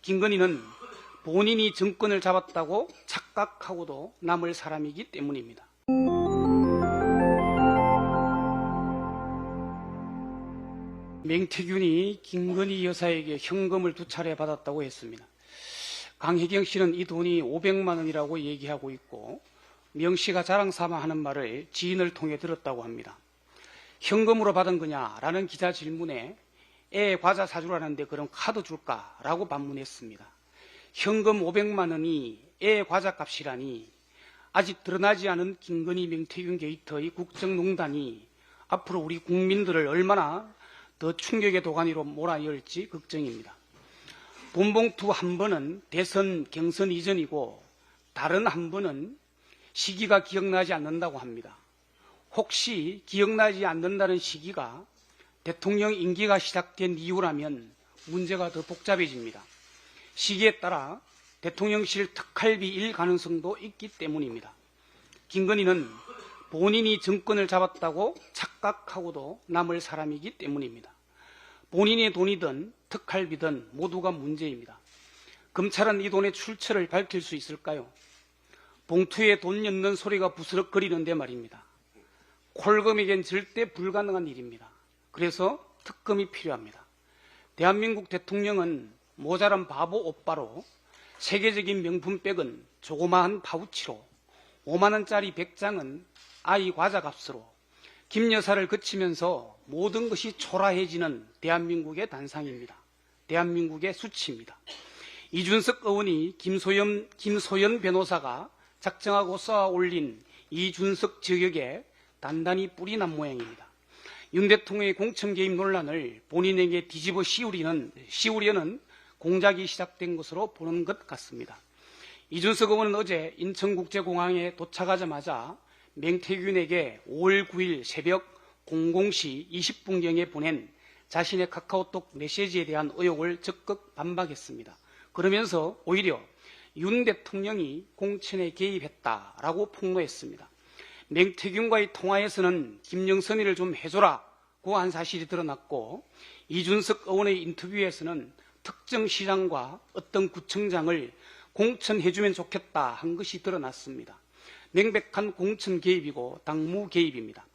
김건희는 본인이 정권을 잡았다고 착각하고도 남을 사람이기 때문입니다. 맹태균이 김건희 여사에게 현금을 2차례 받았다고 했습니다. 강혜경 씨는 이 돈이 500만 원이라고 얘기하고 있고, 명 씨가 자랑삼아 하는 말을 지인을 통해 들었다고 합니다. 현금으로 받은 거냐라는 기자 질문에 애 과자 사주라는데 그럼 카드 줄까라고 반문했습니다. 현금 500만 원이 애 과자 값이라니, 아직 드러나지 않은 김건희 맹태균 게이트의 국정농단이 앞으로 우리 국민들을 얼마나 더 충격의 도가니로 몰아넣을지 걱정입니다. 돈봉투 한 번은 대선 경선 이전이고, 다른 한 번은 시기가 기억나지 않는다고 합니다. 혹시 기억나지 않는다는 시기가 대통령 임기가 시작된 이후라면 문제가 더 복잡해집니다. 시기에 따라 대통령실 특활비일 가능성도 있기 때문입니다. 김건희는 본인이 정권을 잡았다고 착각하고도 남을 사람이기 때문입니다. 본인의 돈이든 특활비든 모두가 문제입니다. 검찰은 이 돈의 출처를 밝힐 수 있을까요? 봉투에 돈 넣는 소리가 부스럭거리는데 말입니다. 콜검에겐 절대 불가능한 일입니다. 그래서 특검이 필요합니다. 대한민국 대통령은 모자란 바보 오빠로, 세계적인 명품백은 조그마한 파우치로, 5만 원짜리 100장은 아이 과자 값으로, 김 여사를 거치면서 모든 것이 초라해지는 대한민국의 단상입니다. 대한민국의 수치입니다. 이준석 의원이 김소연 변호사가 작정하고 쏘아 올린 이준석 저격에 단단히 뿌리 난 모양입니다. 윤 대통령의 공천 개입 논란을 본인에게 뒤집어 씌우려는 공작이 시작된 것으로 보는 것 같습니다. 이준석 의원은 어제 인천국제공항에 도착하자마자 맹태균에게 5월 9일 새벽 00시 20분경에 보낸 자신의 카카오톡 메시지에 대한 의혹을 적극 반박했습니다. 그러면서 오히려 윤 대통령이 공천에 개입했다라고 폭로했습니다. 맹태균과의 통화에서는 김영선이를 좀 해줘라고 한 사실이 드러났고, 이준석 의원의 인터뷰에서는 특정 시장과 어떤 구청장을 공천해주면 좋겠다 한 것이 드러났습니다. 명백한 공천 개입이고 당무 개입입니다.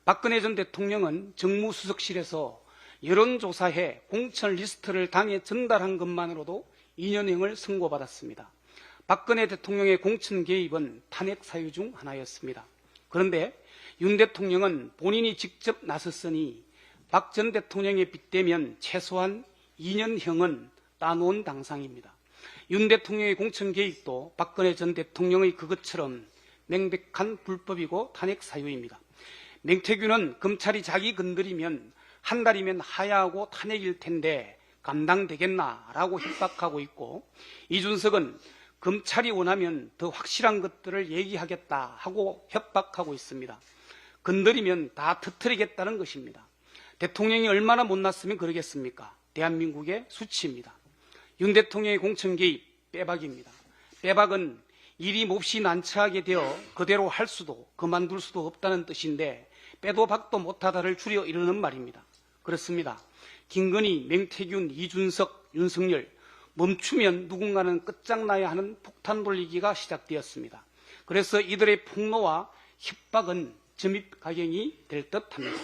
박근혜 전 대통령은 정무수석실에서 여론조사해 공천 리스트를 당에 전달한 것만으로도 2년형을 선고받았습니다. 박근혜 대통령의 공천 개입은 탄핵 사유 중 하나였습니다. 그런데 윤 대통령은 본인이 직접 나섰으니 박 전 대통령에 빗대면 최소한 2년형은 따놓은 당상입니다. 윤 대통령의 공천 개입도 박근혜 전 대통령의 그것처럼 명백한 불법이고 탄핵 사유입니다. 맹태균은 검찰이 자기 건드리면 한 달이면 하야하고 탄핵일 텐데 감당되겠나라고 협박하고 있고, 이준석은 검찰이 원하면 더 확실한 것들을 얘기하겠다 하고 협박하고 있습니다. 건드리면 다 터뜨리겠다는 것입니다. 대통령이 얼마나 못났으면 그러겠습니까? 대한민국의 수치입니다. 윤 대통령의 공천 개입 빼박입니다. 빼박은 일이 몹시 난처하게 되어 그대로 할 수도 그만둘 수도 없다는 뜻인데, 빼도 박도 못하다를 줄여 이르는 말입니다. 그렇습니다. 김건희, 맹태균, 이준석, 윤석열, 멈추면 누군가는 끝장나야 하는 폭탄 돌리기가 시작되었습니다. 그래서 이들의 폭로와 협박은 점입 가경이 될 듯합니다.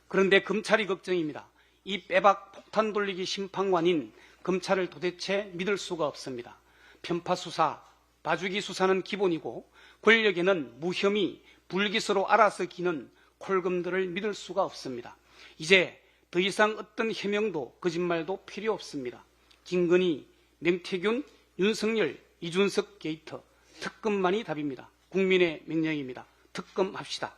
그런데 검찰이 걱정입니다. 이 빼박 폭탄 돌리기 심판관인 검찰을 도대체 믿을 수가 없습니다. 편파 수사, 봐주기 수사는 기본이고, 권력에는 무혐의, 불기소로 알아서 기는 콜검들을 믿을 수가 없습니다. 이제 더 이상 어떤 해명도 거짓말도 필요 없습니다. 김건희, 맹태균, 윤석열, 이준석 게이트, 특검만이 답입니다. 국민의 명령입니다. 특검합시다.